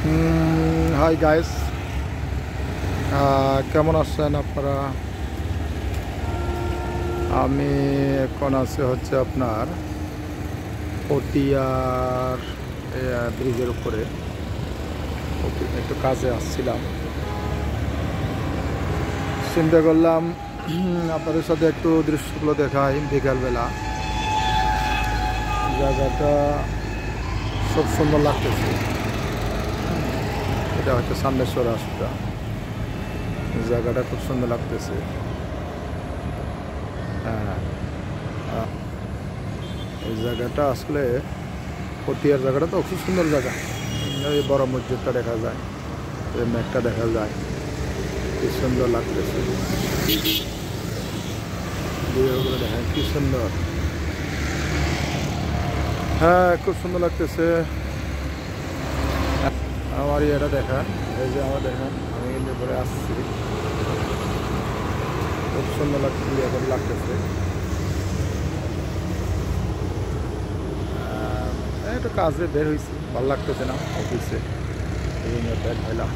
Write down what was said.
Hi guys, কেমন আছেন আপনারা? আমি এখন আছি হচ্ছে আপনার পটিয়ার ব্রিজের উপরে। একটু কাজে আসছিলাম, চিন্তা করলাম আপনাদের সাথে একটু দৃশ্যগুলো দেখাই। বিকালবেলা জায়গাটা খুব সুন্দর লাগতেছে। এটা হচ্ছে সান্দেশ্বর হাসপাতাল। জায়গাটা খুব সুন্দর লাগতেছে। হ্যাঁ, এই জায়গাটা আসলে পটিয়ার জায়গাটা তো খুব সুন্দর জায়গা। এই বড় মসজিদটা দেখা যায়, এই মেঘটা দেখা যায়, কি সুন্দর লাগতেছে। ভিডিওগুলো দেখেন কি সুন্দর। হ্যাঁ, খুব সুন্দর লাগতেছে। আমার ইয়েটা দেখেন, এই যে আমার দেখেন, আমি কিন্তু ঘুরে আসছি, খুব সুন্দর লাগতেছে। এখন লাগতেছে একটু কাজে বের হয়েছি, ভালো লাগতেছে না অফিসে, এই জন্য ব্যাগ হইলাম।